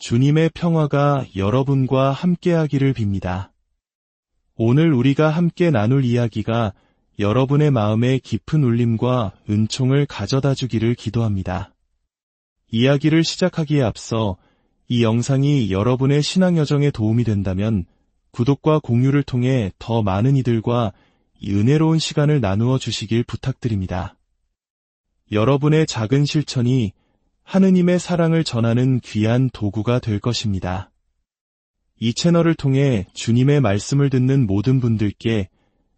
주님의 평화가 여러분과 함께하기를 빕니다. 오늘 우리가 함께 나눌 이야기가 여러분의 마음에 깊은 울림과 은총을 가져다 주기를 기도합니다. 이야기를 시작하기에 앞서 이 영상이 여러분의 신앙 여정에 도움이 된다면 구독과 공유를 통해 더 많은 이들과 이 은혜로운 시간을 나누어 주시길 부탁드립니다. 여러분의 작은 실천이 하느님의 사랑을 전하는 귀한 도구가 될 것입니다. 이 채널을 통해 주님의 말씀을 듣는 모든 분들께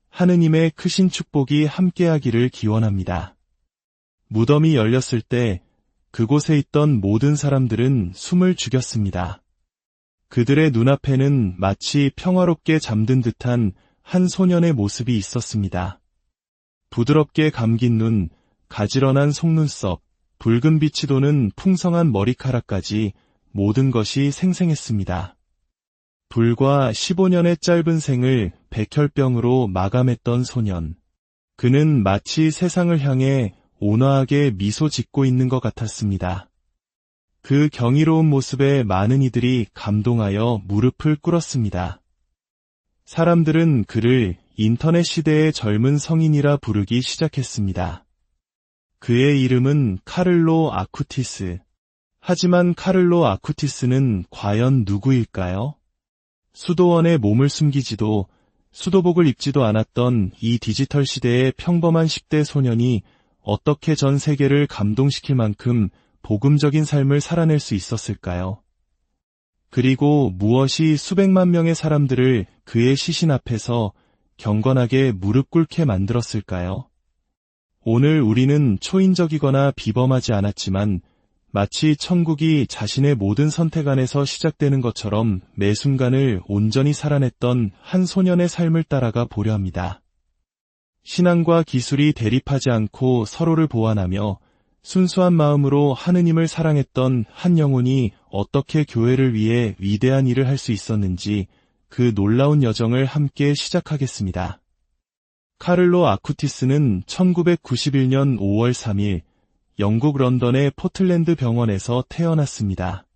하느님의 크신 축복이 함께하기를 기원합니다. 무덤이 열렸을 때 그곳에 있던 모든 사람들은 숨을 죽였습니다. 그들의 눈앞에는 마치 평화롭게 잠든 듯한 한 소년의 모습이 있었습니다. 부드럽게 감긴 눈, 가지런한 속눈썹, 붉은 빛이 도는 풍성한 머리카락까지 모든 것이 생생했습니다. 불과 15년의 짧은 생을 백혈병으로 마감했던 소년. 그는 마치 세상을 향해 온화하게 미소 짓고 있는 것 같았습니다. 그 경이로운 모습에 많은 이들이 감동하여 무릎을 꿇었습니다. 사람들은 그를 인터넷 시대의 젊은 성인이라 부르기 시작했습니다. 그의 이름은 카를로 아쿠티스. 하지만 카를로 아쿠티스는 과연 누구일까요? 수도원에 몸을 숨기지도 수도복을 입지도 않았던 이 디지털 시대의 평범한 10대 소년이 어떻게 전 세계를 감동시킬 만큼 복음적인 삶을 살아낼 수 있었을까요? 그리고 무엇이 수백만 명의 사람들을 그의 시신 앞에서 경건하게 무릎 꿇게 만들었을까요? 오늘 우리는 초인적이거나 비범하지 않았지만 마치 천국이 자신의 모든 선택 안에서 시작되는 것처럼 매 순간을 온전히 살아냈던 한 소년의 삶을 따라가 보려 합니다. 신앙과 기술이 대립하지 않고 서로를 보완하며 순수한 마음으로 하느님을 사랑했던 한 영혼이 어떻게 교회를 위해 위대한 일을 할 수 있었는지 그 놀라운 여정을 함께 시작하겠습니다. 카를로 아쿠티스는 1991년 5월 3일 영국 런던의 포틀랜드 병원에서 태어났습니다.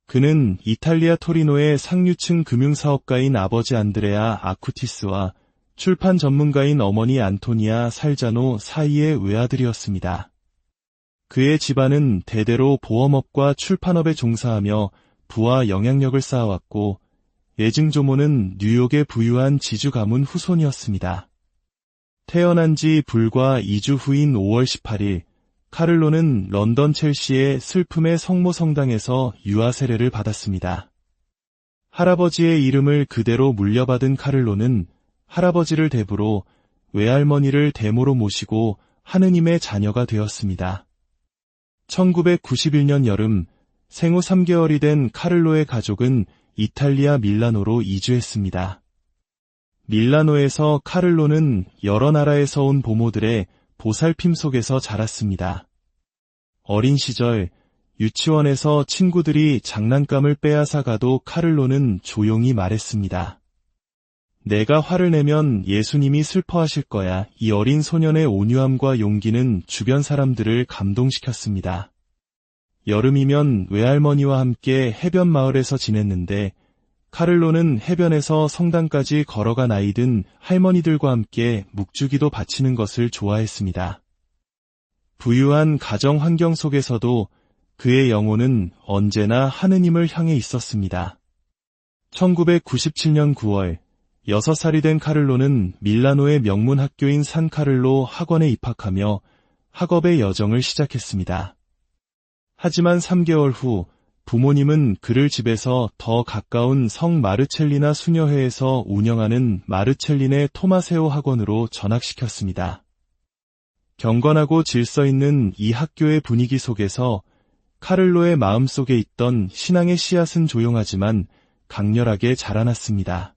그는 이탈리아 토리노의 상류층 금융사업가인 아버지 안드레아 아쿠티스와 출판 전문가인 어머니 안토니아 살자노 사이의 외아들이었습니다. 그의 집안은 대대로 보험업과 출판업에 종사하며 부와 영향력을 쌓아왔고 예증조모는 뉴욕의 부유한 지주 가문 후손이었습니다. 태어난 지 불과 2주 후인 5월 18일, 카를로는 런던 첼시의 슬픔의 성모 성당에서 유아 세례를 받았습니다. 할아버지의 이름을 그대로 물려받은 카를로는 할아버지를 대부로 외할머니를 대모로 모시고 하느님의 자녀가 되었습니다. 1991년 여름, 생후 3개월이 된 카를로의 가족은 이탈리아 밀라노로 이주했습니다. 밀라노에서 카를로는 여러 나라에서 온 부모들의 보살핌 속에서 자랐습니다. 어린 시절 유치원에서 친구들이 장난감을 빼앗아 가도 카를로는 조용히 말했습니다. 내가 화를 내면 예수님이 슬퍼하실 거야. 이 어린 소년의 온유함과 용기는 주변 사람들을 감동시켰습니다. 여름이면 외할머니와 함께 해변 마을에서 지냈는데 카를로는 해변에서 성당까지 걸어가 나이 든 할머니들과 함께 묵주기도 바치는 것을 좋아했습니다. 부유한 가정 환경 속에서도 그의 영혼은 언제나 하느님을 향해 있었습니다. 1997년 9월, 6살이 된 카를로는 밀라노의 명문 학교인 산카를로 학원에 입학하며 학업의 여정을 시작했습니다. 하지만 3개월 후 부모님은 그를 집에서 더 가까운 성 마르첼리나 수녀회에서 운영하는 마르첼리네 토마세오 학원으로 전학시켰습니다. 경건하고 질서 있는 이 학교의 분위기 속에서 카를로의 마음속에 있던 신앙의 씨앗은 조용하지만 강렬하게 자라났습니다.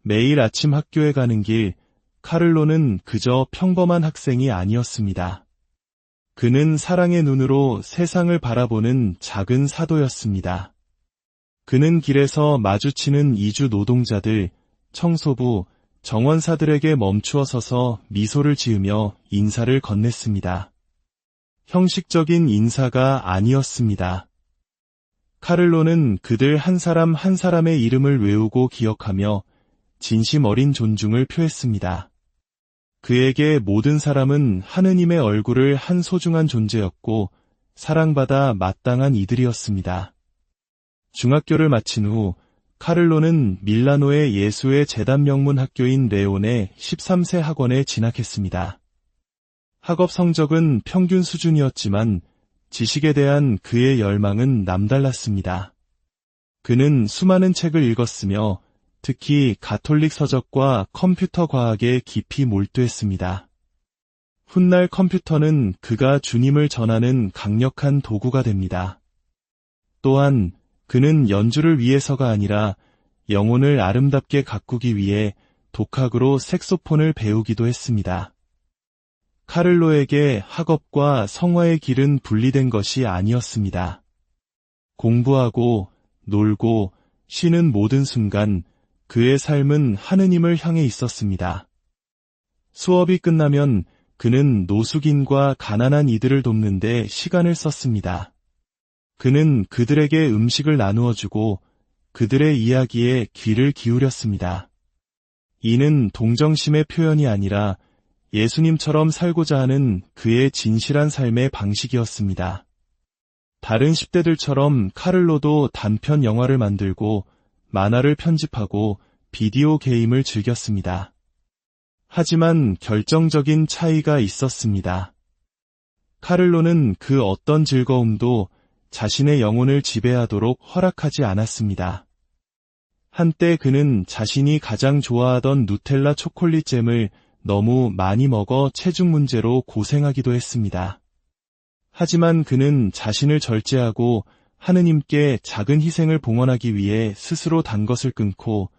매일 아침 학교에 가는 길, 카를로는 그저 평범한 학생이 아니었습니다. 그는 사랑의 눈으로 세상을 바라보는 작은 사도였습니다. 그는 길에서 마주치는 이주 노동자들, 청소부, 정원사들에게 멈추어 서서 미소를 지으며 인사를 건넸습니다. 형식적인 인사가 아니었습니다. 카를로는 그들 한 사람 한 사람의 이름을 외우고 기억하며 진심 어린 존중을 표했습니다. 그에게 모든 사람은 하느님의 얼굴을 한 소중한 존재였고 사랑받아 마땅한 이들이었습니다. 중학교를 마친 후 카를로는 밀라노의 예수의 재단 명문 학교인 레온의 13세 학원에 진학했습니다. 학업 성적은 평균 수준이었지만 지식에 대한 그의 열망은 남달랐습니다. 그는 수많은 책을 읽었으며 특히 가톨릭 서적과 컴퓨터 과학에 깊이 몰두했습니다. 훗날 컴퓨터는 그가 주님을 전하는 강력한 도구가 됩니다. 또한 그는 연주를 위해서가 아니라 영혼을 아름답게 가꾸기 위해 독학으로 색소폰을 배우기도 했습니다. 카를로에게 학업과 성화의 길은 분리된 것이 아니었습니다. 공부하고 놀고 쉬는 모든 순간 그의 삶은 하느님을 향해 있었습니다. 수업이 끝나면 그는 노숙인과 가난한 이들을 돕는 데 시간을 썼습니다. 그는 그들에게 음식을 나누어 주고 그들의 이야기에 귀를 기울였습니다. 이는 동정심의 표현이 아니라 예수님처럼 살고자 하는 그의 진실한 삶의 방식이었습니다. 다른 10대들처럼 카를로도 단편 영화를 만들고 만화를 편집하고 비디오 게임을 즐겼습니다. 하지만 결정적인 차이가 있었습니다. 카를로는 그 어떤 즐거움도 자신의 영혼을 지배하도록 허락하지 않았습니다. 한때 그는 자신이 가장 좋아하던 누텔라 초콜릿 잼을 너무 많이 먹어 체중 문제로 고생하기도 했습니다. 하지만 그는 자신을 절제하고 하느님께 작은 희생을 봉헌하기 위해 스스로 단 것을 끊고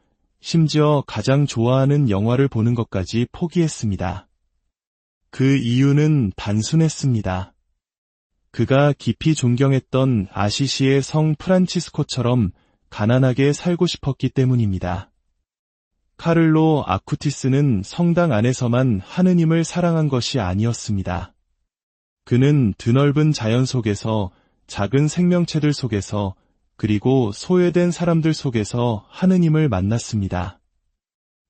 심지어 가장 좋아하는 영화를 보는 것까지 포기했습니다. 그 이유는 단순했습니다. 그가 깊이 존경했던 아시시의 성 프란치스코처럼 가난하게 살고 싶었기 때문입니다. 카를로 아쿠티스는 성당 안에서만 하느님을 사랑한 것이 아니었습니다. 그는 드넓은 자연 속에서 작은 생명체들 속에서 그리고 소외된 사람들 속에서 하느님을 만났습니다.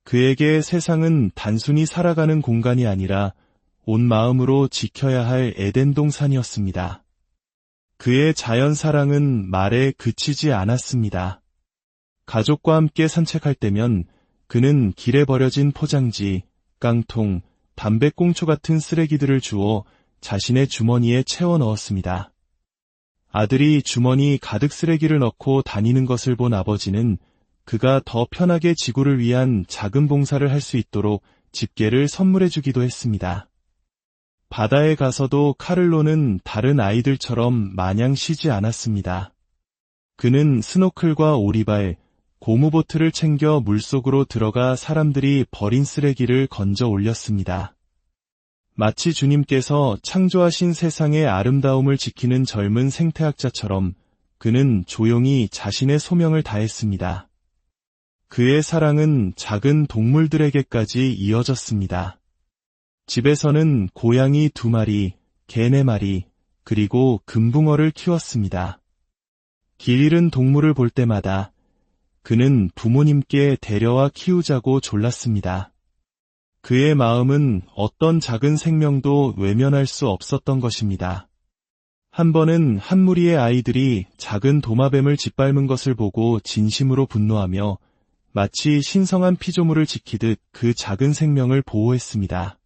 그에게 세상은 단순히 살아가는 공간이 아니라 온 마음으로 지켜야 할 에덴 동산이었습니다. 그의 자연 사랑은 말에 그치지 않았습니다. 가족과 함께 산책할 때면 그는 길에 버려진 포장지, 깡통, 담배꽁초 같은 쓰레기들을 주워 자신의 주머니에 채워 넣었습니다. 아들이 주머니 가득 쓰레기를 넣고 다니는 것을 본 아버지는 그가 더 편하게 지구를 위한 작은 봉사를 할 수 있도록 집게를 선물해 주기도 했습니다. 바다에 가서도 카를로는 다른 아이들처럼 마냥 쉬지 않았습니다. 그는 스노클과 오리발, 고무보트를 챙겨 물속으로 들어가 사람들이 버린 쓰레기를 건져 올렸습니다. 마치 주님께서 창조하신 세상의 아름다움을 지키는 젊은 생태학자처럼 그는 조용히 자신의 소명을 다했습니다. 그의 사랑은 작은 동물들에게까지 이어졌습니다. 집에서는 고양이 2마리, 개 4마리, 그리고 금붕어를 키웠습니다. 길 잃은 동물을 볼 때마다 그는 부모님께 데려와 키우자고 졸랐습니다. 그의 마음은 어떤 작은 생명도 외면할 수 없었던 것입니다. 한 번은 한 무리의 아이들이 작은 도마뱀을 짓밟은 것을 보고 진심으로 분노하며 마치 신성한 피조물을 지키듯 그 작은 생명을 보호했습니다.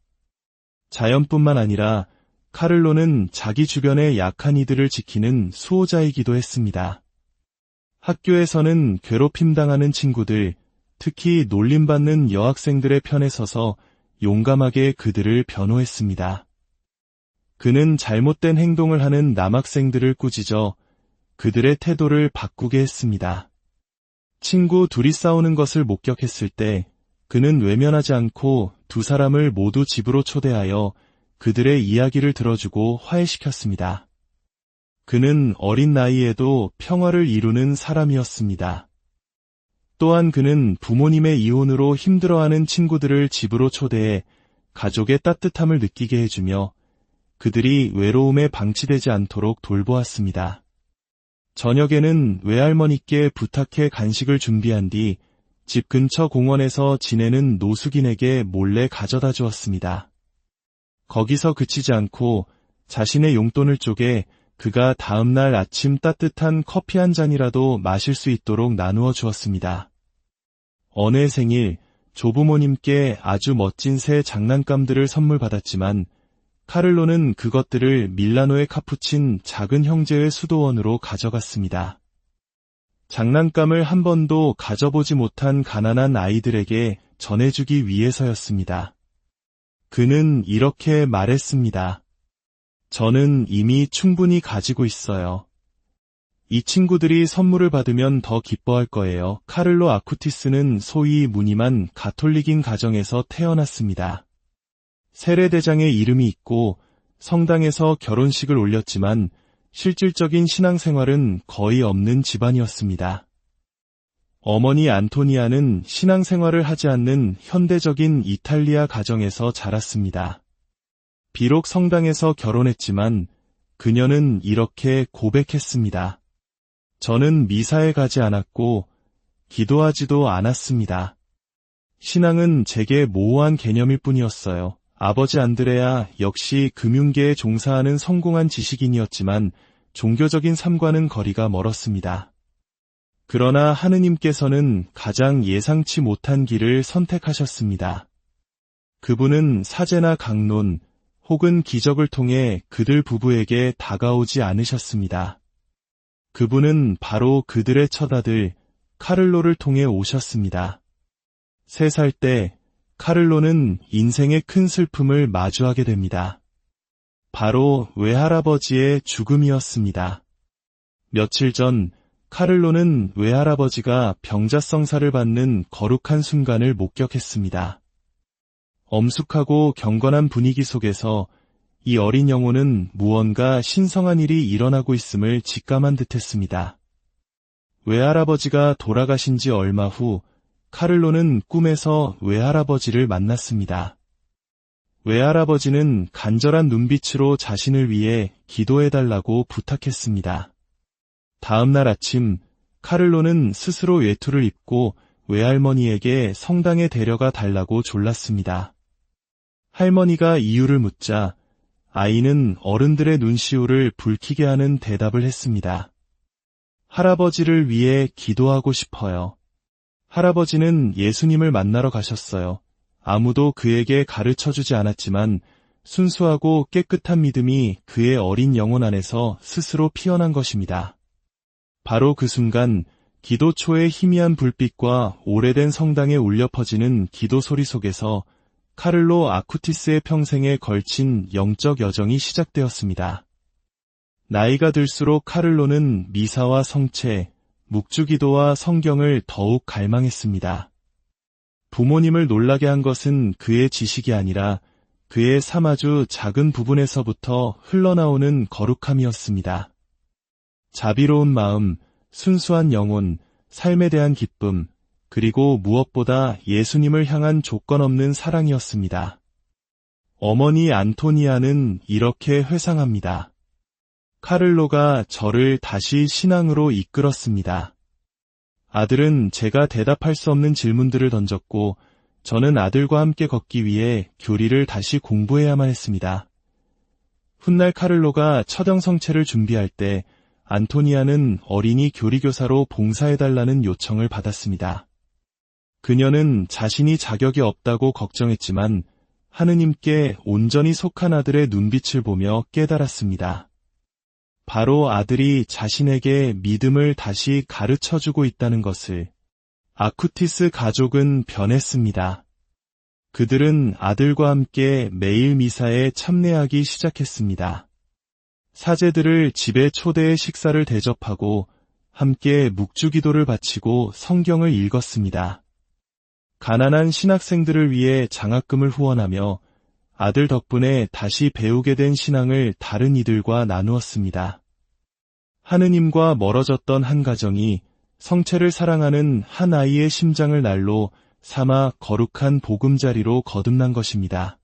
자연뿐만 아니라 카를로는 자기 주변의 약한 이들을 지키는 수호자이기도 했습니다. 학교에서는 괴롭힘당하는 친구들, 특히 놀림받는 여학생들의 편에 서서 용감하게 그들을 변호했습니다. 그는 잘못된 행동을 하는 남학생들을 꾸짖어 그들의 태도를 바꾸게 했습니다. 친구 둘이 싸우는 것을 목격했을 때 그는 외면하지 않고 두 사람을 모두 집으로 초대하여 그들의 이야기를 들어주고 화해시켰습니다. 그는 어린 나이에도 평화를 이루는 사람이었습니다. 또한 그는 부모님의 이혼으로 힘들어하는 친구들을 집으로 초대해 가족의 따뜻함을 느끼게 해주며 그들이 외로움에 방치되지 않도록 돌보았습니다. 저녁에는 외할머니께 부탁해 간식을 준비한 뒤 집 근처 공원에서 지내는 노숙인에게 몰래 가져다 주었습니다. 거기서 그치지 않고 자신의 용돈을 쪼개 그가 다음날 아침 따뜻한 커피 한 잔이라도 마실 수 있도록 나누어 주었습니다. 어느 해 생일, 조부모님께 아주 멋진 새 장난감들을 선물 받았지만 카를로는 그것들을 밀라노에 카푸친 작은 형제의 수도원으로 가져갔습니다. 장난감을 한 번도 가져보지 못한 가난한 아이들에게 전해주기 위해서였습니다. 그는 이렇게 말했습니다. 저는 이미 충분히 가지고 있어요. 이 친구들이 선물을 받으면 더 기뻐할 거예요. 카를로 아쿠티스는 소위 무늬만 가톨릭인 가정에서 태어났습니다. 세례대장의 이름이 있고 성당에서 결혼식을 올렸지만 실질적인 신앙생활은 거의 없는 집안이었습니다. 어머니 안토니아는 신앙생활을 하지 않는 현대적인 이탈리아 가정에서 자랐습니다. 비록 성당에서 결혼했지만 그녀는 이렇게 고백했습니다. 저는 미사에 가지 않았고 기도하지도 않았습니다. 신앙은 제게 모호한 개념일 뿐이었어요. 아버지 안드레아 역시 금융계에 종사하는 성공한 지식인이었지만 종교적인 삶과는 거리가 멀었습니다. 그러나 하느님께서는 가장 예상치 못한 길을 선택하셨습니다. 그분은 사제나 강론 혹은 기적을 통해 그들 부부에게 다가오지 않으셨습니다. 그분은 바로 그들의 첫아들 카를로를 통해 오셨습니다. 3살 때 카를로는 인생의 큰 슬픔을 마주하게 됩니다. 바로 외할아버지의 죽음이었습니다. 며칠 전 카를로는 외할아버지가 병자성사를 받는 거룩한 순간을 목격했습니다. 엄숙하고 경건한 분위기 속에서 이 어린 영혼은 무언가 신성한 일이 일어나고 있음을 직감한 듯했습니다. 외할아버지가 돌아가신 지 얼마 후 카를로는 꿈에서 외할아버지를 만났습니다. 외할아버지는 간절한 눈빛으로 자신을 위해 기도해달라고 부탁했습니다. 다음날 아침 카를로는 스스로 외투를 입고 외할머니에게 성당에 데려가 달라고 졸랐습니다. 할머니가 이유를 묻자 아이는 어른들의 눈시울을 붉히게 하는 대답을 했습니다. 할아버지를 위해 기도하고 싶어요. 할아버지는 예수님을 만나러 가셨어요. 아무도 그에게 가르쳐주지 않았지만 순수하고 깨끗한 믿음이 그의 어린 영혼 안에서 스스로 피어난 것입니다. 바로 그 순간 기도초의 희미한 불빛과 오래된 성당에 울려 퍼지는 기도 소리 속에서 카를로 아쿠티스의 평생에 걸친 영적 여정이 시작되었습니다. 나이가 들수록 카를로는 미사와 성체, 묵주기도와 성경을 더욱 갈망했습니다. 부모님을 놀라게 한 것은 그의 지식이 아니라 그의 삶 아주 작은 부분에서부터 흘러나오는 거룩함이었습니다. 자비로운 마음, 순수한 영혼, 삶에 대한 기쁨, 그리고 무엇보다 예수님을 향한 조건 없는 사랑이었습니다. 어머니 안토니아는 이렇게 회상합니다. 카를로가 저를 다시 신앙으로 이끌었습니다. 아들은 제가 대답할 수 없는 질문들을 던졌고 저는 아들과 함께 걷기 위해 교리를 다시 공부해야만 했습니다. 훗날 카를로가 처형 성체를 준비할 때 안토니아는 어린이 교리교사로 봉사해달라는 요청을 받았습니다. 그녀는 자신이 자격이 없다고 걱정했지만 하느님께 온전히 속한 아들의 눈빛을 보며 깨달았습니다. 바로 아들이 자신에게 믿음을 다시 가르쳐주고 있다는 것을. 아쿠티스 가족은 변했습니다. 그들은 아들과 함께 매일 미사에 참여하기 시작했습니다. 사제들을 집에 초대해 식사를 대접하고 함께 묵주기도를 바치고 성경을 읽었습니다. 가난한 신학생들을 위해 장학금을 후원하며 아들 덕분에 다시 배우게 된 신앙을 다른 이들과 나누었습니다. 하느님과 멀어졌던 한 가정이 성체를 사랑하는 한 아이의 심장을 날로 삼아 거룩한 보금자리로 거듭난 것입니다.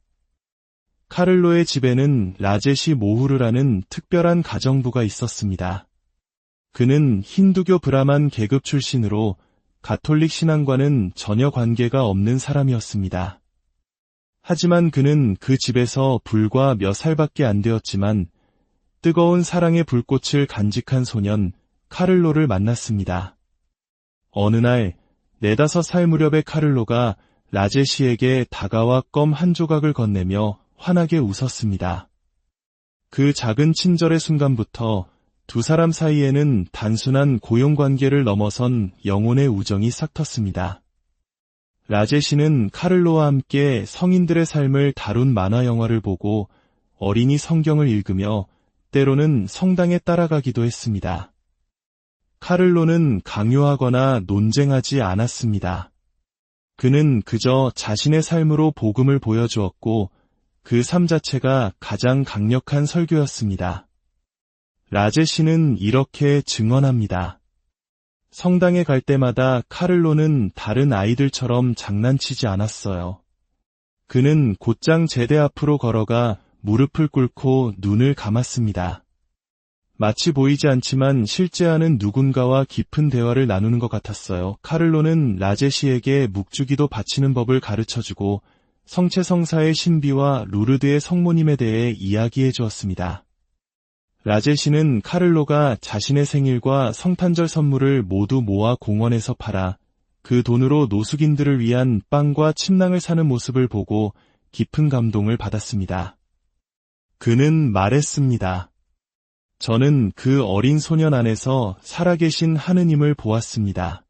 카를로의 집에는 라제시 모후르라는 특별한 가정부가 있었습니다. 그는 힌두교 브라만 계급 출신으로 가톨릭 신앙과는 전혀 관계가 없는 사람이었습니다. 하지만 그는 그 집에서 불과 몇 살밖에 안 되었지만 뜨거운 사랑의 불꽃을 간직한 소년 카를로를 만났습니다. 어느 날 4-5살 무렵의 카를로가 라제시에게 다가와 껌 한 조각을 건네며 환하게 웃었습니다. 그 작은 친절의 순간부터 두 사람 사이에는 단순한 고용관계를 넘어선 영혼의 우정이 싹텄습니다. 라제시는 카를로와 함께 성인들의 삶을 다룬 만화 영화를 보고 어린이 성경을 읽으며 때로는 성당에 따라가기도 했습니다. 카를로는 강요하거나 논쟁하지 않았습니다. 그는 그저 자신의 삶으로 복음을 보여주었고 그 삶 자체가 가장 강력한 설교였습니다. 라제시는 이렇게 증언합니다. 성당에 갈 때마다 카를로는 다른 아이들처럼 장난치지 않았어요. 그는 곧장 제대 앞으로 걸어가 무릎을 꿇고 눈을 감았습니다. 마치 보이지 않지만 실제하는 누군가와 깊은 대화를 나누는 것 같았어요. 카를로는 라제시에게 묵주기도 바치는 법을 가르쳐주고 성체성사의 신비와 루르드의 성모님에 대해 이야기해 주었습니다. 라제시는 카를로가 자신의 생일과 성탄절 선물을 모두 모아 공원에서 팔아 그 돈으로 노숙인들을 위한 빵과 침낭을 사는 모습을 보고 깊은 감동을 받았습니다. 그는 말했습니다. 저는 그 어린 소년 안에서 살아계신 하느님을 보았습니다.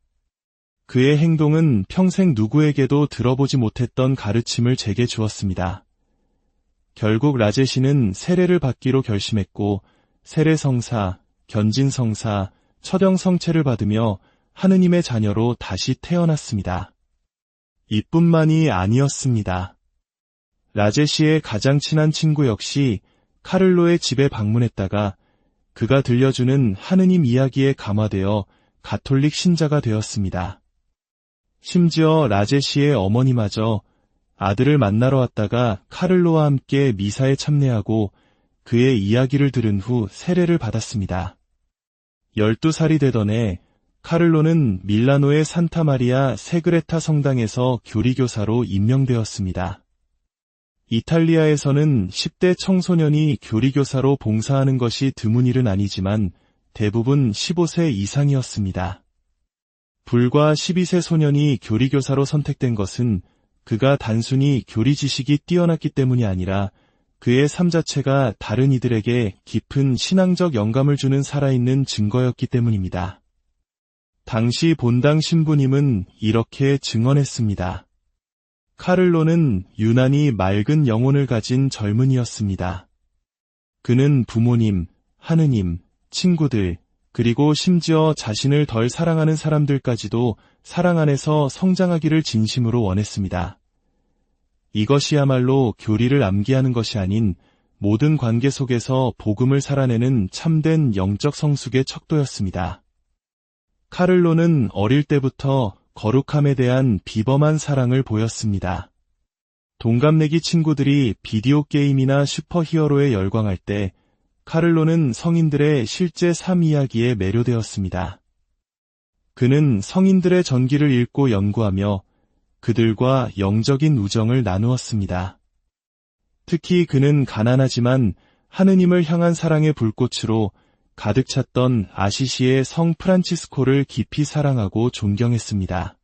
그의 행동은 평생 누구에게도 들어보지 못했던 가르침을 제게 주었습니다. 결국 라제시는 세례를 받기로 결심했고 세례성사, 견진성사, 처령성체를 받으며 하느님의 자녀로 다시 태어났습니다. 이뿐만이 아니었습니다. 라제시의 가장 친한 친구 역시 카를로의 집에 방문했다가 그가 들려주는 하느님 이야기에 감화되어 가톨릭 신자가 되었습니다. 심지어 라제시의 어머니마저 아들을 만나러 왔다가 카를로와 함께 미사에 참여하고 그의 이야기를 들은 후 세례를 받았습니다. 12살이 되던 해 카를로는 밀라노의 산타마리아 세그레타 성당에서 교리교사로 임명되었습니다. 이탈리아에서는 10대 청소년이 교리교사로 봉사하는 것이 드문 일은 아니지만 대부분 15세 이상이었습니다. 불과 12세 소년이 교리교사로 선택된 것은 그가 단순히 교리 지식이 뛰어났기 때문이 아니라 그의 삶 자체가 다른 이들에게 깊은 신앙적 영감을 주는 살아있는 증거였기 때문입니다. 당시 본당 신부님은 이렇게 증언했습니다. 카를로는 유난히 맑은 영혼을 가진 젊은이였습니다. 그는 부모님, 하느님, 친구들, 그리고 심지어 자신을 덜 사랑하는 사람들까지도 사랑 안에서 성장하기를 진심으로 원했습니다. 이것이야말로 교리를 암기하는 것이 아닌 모든 관계 속에서 복음을 살아내는 참된 영적 성숙의 척도였습니다. 카를로는 어릴 때부터 거룩함에 대한 비범한 사랑을 보였습니다. 동갑내기 친구들이 비디오 게임이나 슈퍼히어로에 열광할 때 카를로는 성인들의 실제 삶 이야기에 매료되었습니다. 그는 성인들의 전기를 읽고 연구하며 그들과 영적인 우정을 나누었습니다. 특히 그는 가난하지만 하느님을 향한 사랑의 불꽃으로 가득 찼던 아시시의 성 프란치스코를 깊이 사랑하고 존경했습니다.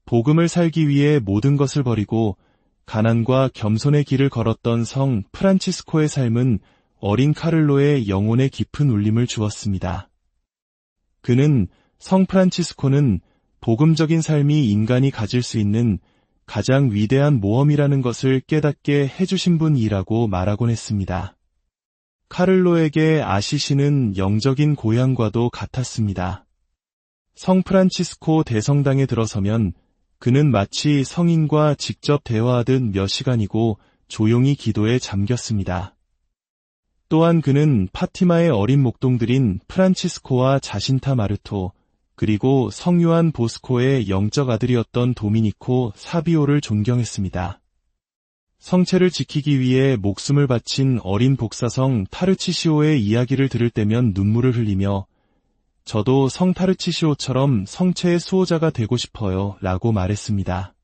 복음을 살기 위해 모든 것을 버리고 가난과 겸손의 길을 걸었던 성 프란치스코의 삶은 어린 카를로의 영혼에 깊은 울림을 주었습니다. 그는 성 프란치스코는 복음적인 삶이 인간이 가질 수 있는 가장 위대한 모험이라는 것을 깨닫게 해주신 분이라고 말하곤 했습니다. 카를로에게 아시시는 영적인 고향과도 같았습니다. 성 프란치스코 대성당에 들어서면 그는 마치 성인과 직접 대화하듯 몇 시간이고 조용히 기도에 잠겼습니다. 또한 그는 파티마의 어린 목동들인 프란치스코와 자신타 마르토, 그리고 성유한 보스코의 영적 아들이었던 도미니코 사비오를 존경했습니다. 성체를 지키기 위해 목숨을 바친 어린 복사성 타르치시오의 이야기를 들을 때면 눈물을 흘리며 저도 성 타르치시오처럼 성체의 수호자가 되고 싶어요 라고 말했습니다.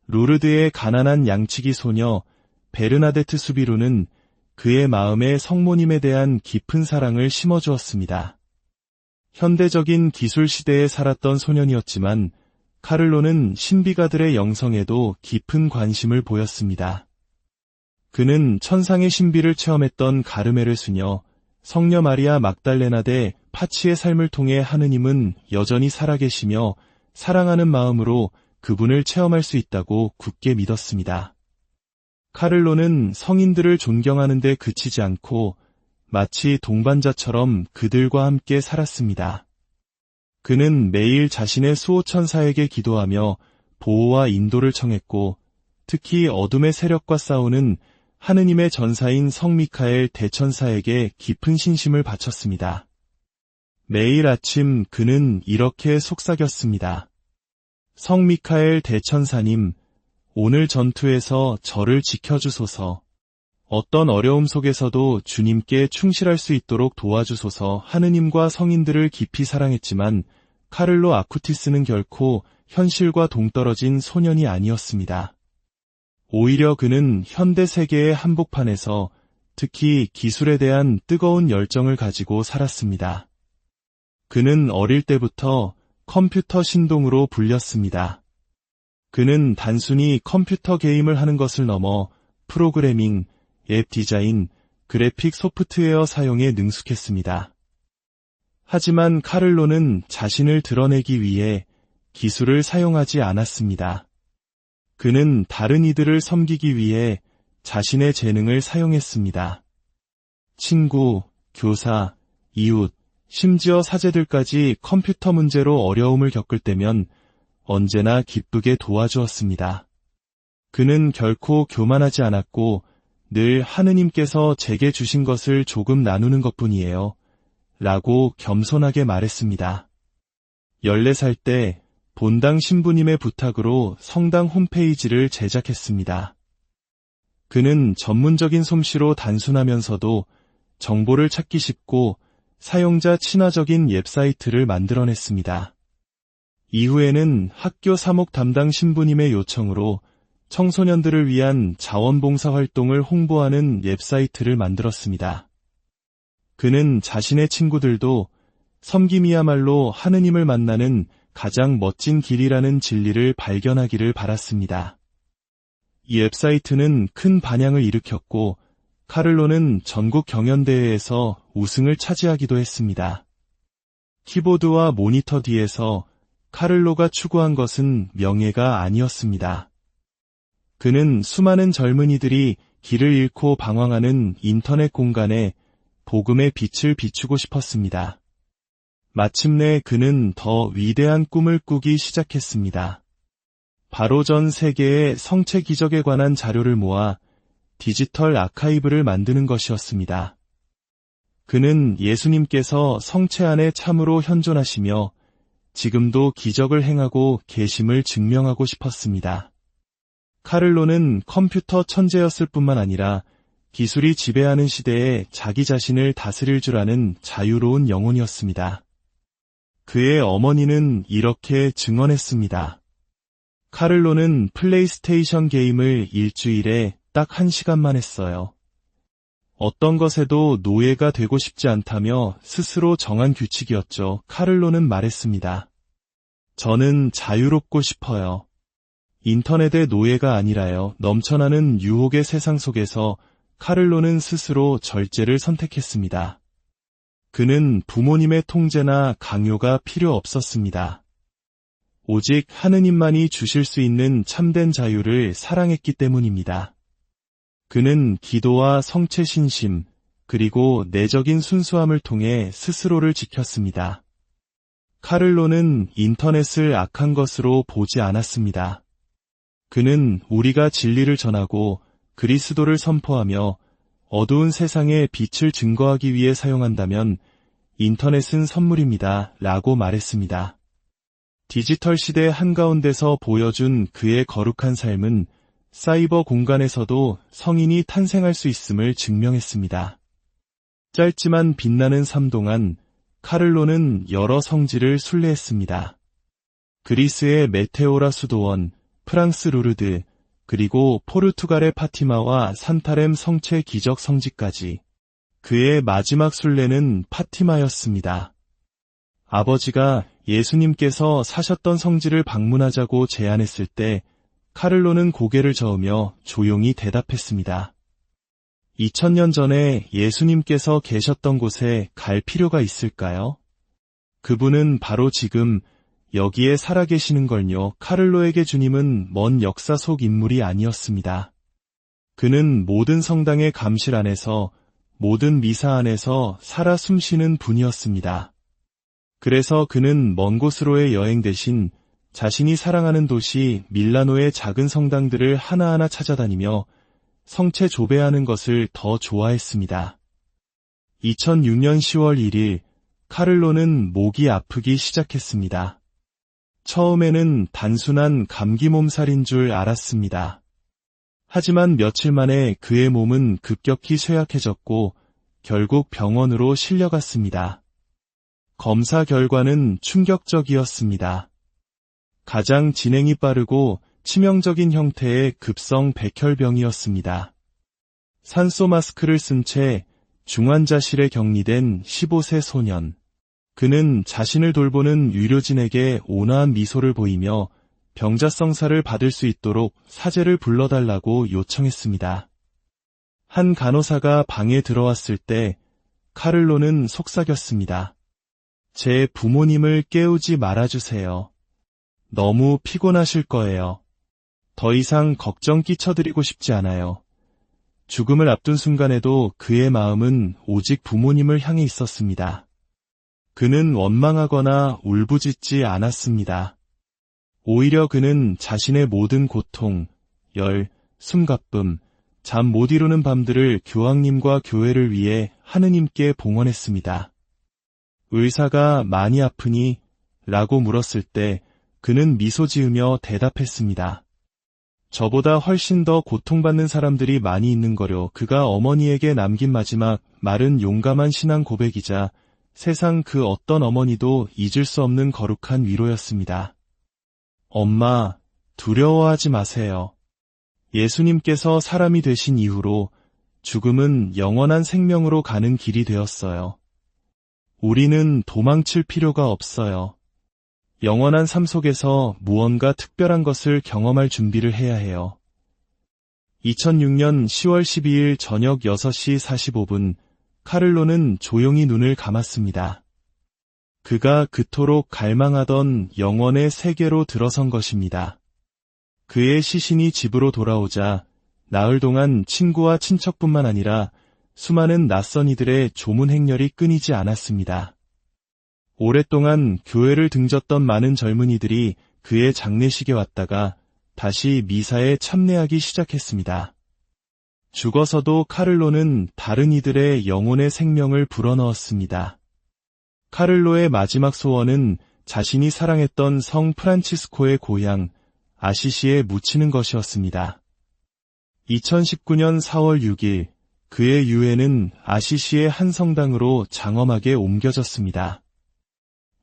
루르드의 가난한 양치기 소녀 베르나데트 수비루는 그의 마음에 성모님에 대한 깊은 사랑을 심어주었습니다. 현대적인 기술 시대에 살았던 소년이었지만 카를로는 신비가들의 영성에도 깊은 관심을 보였습니다. 그는 천상의 신비를 체험했던 가르메르 수녀, 성녀 마리아 막달레나 대 파치의 삶을 통해 하느님은 여전히 살아계시며 사랑하는 마음으로 그분을 체험할 수 있다고 굳게 믿었습니다. 카를로는 성인들을 존경하는 데 그치지 않고 마치 동반자처럼 그들과 함께 살았습니다. 그는 매일 자신의 수호천사에게 기도하며 보호와 인도를 청했고 특히 어둠의 세력과 싸우는 하느님의 전사인 성 미카엘 대천사에게 깊은 신심을 바쳤습니다. 매일 아침 그는 이렇게 속삭였습니다. 성 미카엘 대천사님, 오늘 전투에서 저를 지켜주소서. 어떤 어려움 속에서도 주님께 충실할 수 있도록 도와주소서. 하느님과 성인들을 깊이 사랑했지만 카를로 아쿠티스는 결코 현실과 동떨어진 소년이 아니었습니다. 오히려 그는 현대 세계의 한복판에서 특히 기술에 대한 뜨거운 열정을 가지고 살았습니다. 그는 어릴 때부터 컴퓨터 신동으로 불렸습니다. 그는 단순히 컴퓨터 게임을 하는 것을 넘어 프로그래밍, 앱 디자인, 그래픽 소프트웨어 사용에 능숙했습니다. 하지만 카를로는 자신을 드러내기 위해 기술을 사용하지 않았습니다. 그는 다른 이들을 섬기기 위해 자신의 재능을 사용했습니다. 친구, 교사, 이웃, 심지어 사제들까지 컴퓨터 문제로 어려움을 겪을 때면 언제나 기쁘게 도와주었습니다. 그는 결코 교만하지 않았고 늘 하느님께서 제게 주신 것을 조금 나누는 것뿐이에요. 라고 겸손하게 말했습니다. 14살 때 본당 신부님의 부탁으로 성당 홈페이지를 제작했습니다. 그는 전문적인 솜씨로 단순하면서도 정보를 찾기 쉽고 사용자 친화적인 웹사이트를 만들어냈습니다. 이후에는 학교 사목 담당 신부님의 요청으로 청소년들을 위한 자원봉사 활동을 홍보하는 웹사이트를 만들었습니다. 그는 자신의 친구들도 섬김이야말로 하느님을 만나는 가장 멋진 길이라는 진리를 발견하기를 바랐습니다. 이 웹사이트는 큰 반향을 일으켰고 카를로는 전국 경연대회에서 우승을 차지하기도 했습니다. 키보드와 모니터 뒤에서 카를로가 추구한 것은 명예가 아니었습니다. 그는 수많은 젊은이들이 길을 잃고 방황하는 인터넷 공간에 복음의 빛을 비추고 싶었습니다. 마침내 그는 더 위대한 꿈을 꾸기 시작했습니다. 바로 전 세계의 성체 기적에 관한 자료를 모아 디지털 아카이브를 만드는 것이었습니다. 그는 예수님께서 성체 안에 참으로 현존하시며 지금도 기적을 행하고 계심을 증명하고 싶었습니다. 카를로는 컴퓨터 천재였을 뿐만 아니라 기술이 지배하는 시대에 자기 자신을 다스릴 줄 아는 자유로운 영혼이었습니다. 그의 어머니는 이렇게 증언했습니다. 카를로는 플레이스테이션 게임을 일주일에 딱 1시간만 했어요. 어떤 것에도 노예가 되고 싶지 않다며 스스로 정한 규칙이었죠. 카를로는 말했습니다. 저는 자유롭고 싶어요. 인터넷의 노예가 아니라요. 넘쳐나는 유혹의 세상 속에서 카를로는 스스로 절제를 선택했습니다. 그는 부모님의 통제나 강요가 필요 없었습니다. 오직 하느님만이 주실 수 있는 참된 자유를 사랑했기 때문입니다. 그는 기도와 성체 신심, 그리고 내적인 순수함을 통해 스스로를 지켰습니다. 카를로는 인터넷을 악한 것으로 보지 않았습니다. 그는 우리가 진리를 전하고 그리스도를 선포하며 어두운 세상에 빛을 증거하기 위해 사용한다면 인터넷은 선물입니다. 라고 말했습니다. 디지털 시대 한가운데서 보여준 그의 거룩한 삶은 사이버 공간에서도 성인이 탄생할 수 있음을 증명했습니다. 짧지만 빛나는 삶 동안 카를로는 여러 성지를 순례했습니다. 그리스의 메테오라 수도원, 프랑스 루르드, 그리고 포르투갈의 파티마와 산타렘 성체 기적 성지까지. 그의 마지막 순례는 파티마였습니다. 아버지가 예수님께서 사셨던 성지를 방문하자고 제안했을 때 카를로는 고개를 저으며 조용히 대답했습니다. 2000년 전에 예수님께서 계셨던 곳에 갈 필요가 있을까요? 그분은 바로 지금 여기에 살아계시는 걸요. 카를로에게 주님은 먼 역사 속 인물이 아니었습니다. 그는 모든 성당의 감실 안에서, 모든 미사 안에서 살아 숨쉬는 분이었습니다. 그래서 그는 먼 곳으로의 여행 대신 자신이 사랑하는 도시 밀라노의 작은 성당들을 하나하나 찾아다니며 성체 조배하는 것을 더 좋아했습니다. 2006년 10월 1일, 카를로는 목이 아프기 시작했습니다. 처음에는 단순한 감기 몸살인 줄 알았습니다. 하지만 며칠 만에 그의 몸은 급격히 쇠약해졌고 결국 병원으로 실려갔습니다. 검사 결과는 충격적이었습니다. 가장 진행이 빠르고 치명적인 형태의 급성 백혈병이었습니다. 산소 마스크를 쓴 채 중환자실에 격리된 15세 소년. 그는 자신을 돌보는 의료진에게 온화한 미소를 보이며 병자성사를 받을 수 있도록 사제를 불러달라고 요청했습니다. 한 간호사가 방에 들어왔을 때 카를로는 속삭였습니다. 제 부모님을 깨우지 말아주세요. 너무 피곤하실 거예요. 더 이상 걱정 끼쳐드리고 싶지 않아요. 죽음을 앞둔 순간에도 그의 마음은 오직 부모님을 향해 있었습니다. 그는 원망하거나 울부짖지 않았습니다. 오히려 그는 자신의 모든 고통, 열, 숨가쁨, 잠 못 이루는 밤들을 교황님과 교회를 위해 하느님께 봉헌했습니다. 의사가 많이 아프니? 라고 물었을 때 그는 미소 지으며 대답했습니다. 저보다 훨씬 더 고통받는 사람들이 많이 있는 거려. 그가 어머니에게 남긴 마지막 말은 용감한 신앙 고백이자 세상 그 어떤 어머니도 잊을 수 없는 거룩한 위로였습니다. 엄마, 두려워하지 마세요. 예수님께서 사람이 되신 이후로 죽음은 영원한 생명으로 가는 길이 되었어요. 우리는 도망칠 필요가 없어요. 영원한 삶 속에서 무언가 특별한 것을 경험할 준비를 해야 해요. 2006년 10월 12일 저녁 6시 45분, 카를로는 조용히 눈을 감았습니다. 그가 그토록 갈망하던 영원의 세계로 들어선 것입니다. 그의 시신이 집으로 돌아오자 나흘 동안 친구와 친척뿐만 아니라 수많은 낯선 이들의 조문 행렬이 끊이지 않았습니다. 오랫동안 교회를 등졌던 많은 젊은이들이 그의 장례식에 왔다가 다시 미사에 참례하기 시작했습니다. 죽어서도 카를로는 다른 이들의 영혼의 생명을 불어넣었습니다. 카를로의 마지막 소원은 자신이 사랑했던 성 프란치스코의 고향 아시시에 묻히는 것이었습니다. 2019년 4월 6일 그의 유해는 아시시의 한 성당으로 장엄하게 옮겨졌습니다.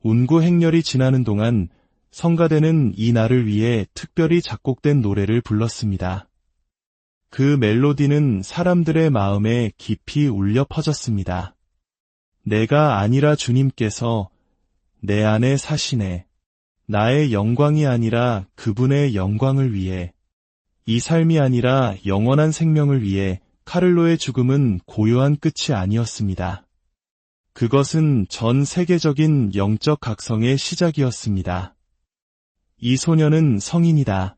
운구 행렬이 지나는 동안 성가대는 이 날을 위해 특별히 작곡된 노래를 불렀습니다. 그 멜로디는 사람들의 마음에 깊이 울려 퍼졌습니다. 내가 아니라 주님께서 내 안에 사시네. 나의 영광이 아니라 그분의 영광을 위해, 이 삶이 아니라 영원한 생명을 위해 카를로의 죽음은 고요한 끝이 아니었습니다. 그것은 전 세계적인 영적 각성의 시작이었습니다. 이 소년은 성인이다.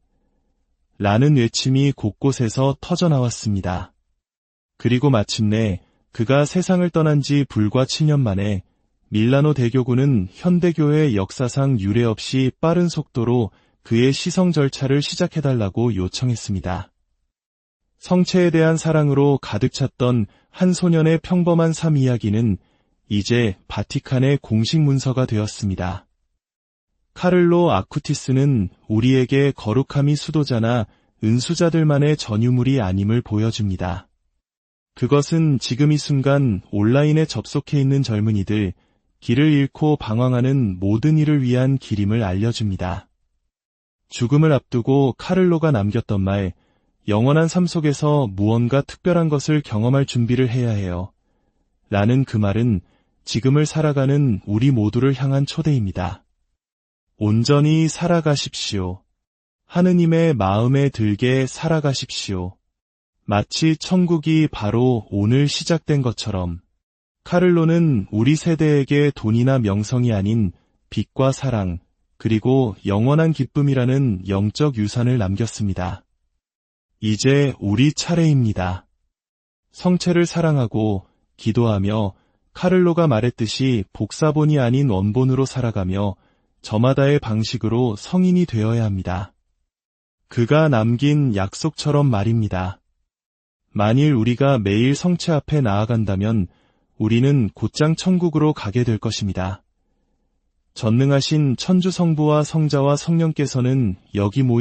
라는 외침이 곳곳에서 터져나왔습니다. 그리고 마침내 그가 세상을 떠난 지 불과 7년 만에 밀라노 대교구는 현대교회 역사상 유례 없이 빠른 속도로 그의 시성 절차를 시작해달라고 요청했습니다. 성체에 대한 사랑으로 가득 찼던 한 소년의 평범한 삶 이야기는 이제 바티칸의 공식 문서가 되었습니다. 카를로 아쿠티스는 우리에게 거룩함이 수도자나 은수자들만의 전유물이 아님을 보여줍니다. 그것은 지금 이 순간 온라인에 접속해 있는 젊은이들, 길을 잃고 방황하는 모든 이를 위한 길임을 알려줍니다. 죽음을 앞두고 카를로가 남겼던 말, 영원한 삶 속에서 무언가 특별한 것을 경험할 준비를 해야 해요. 라는 그 말은 지금을 살아가는 우리 모두를 향한 초대입니다. 온전히 살아가십시오. 하느님의 마음에 들게 살아가십시오. 마치 천국이 바로 오늘 시작된 것처럼 카를로는 우리 세대에게 돈이나 명성이 아닌 빛과 사랑, 그리고 영원한 기쁨이라는 영적 유산을 남겼습니다. 이제 우리 차례입니다. 성체를 사랑하고 기도하며 카를로가 말했듯이 복사본이 아닌 원본으로 살아가며 저마다의 방식으로 성인이 되어야 합니다. 그가 남긴 약속처럼 말입니다. 만일 우리가 매일 성체 앞에 나아간다면 우리는 곧장 천국으로 가게 될 것입니다. 전능하신 천주 성부와 성자와 성령께서는 여기 모인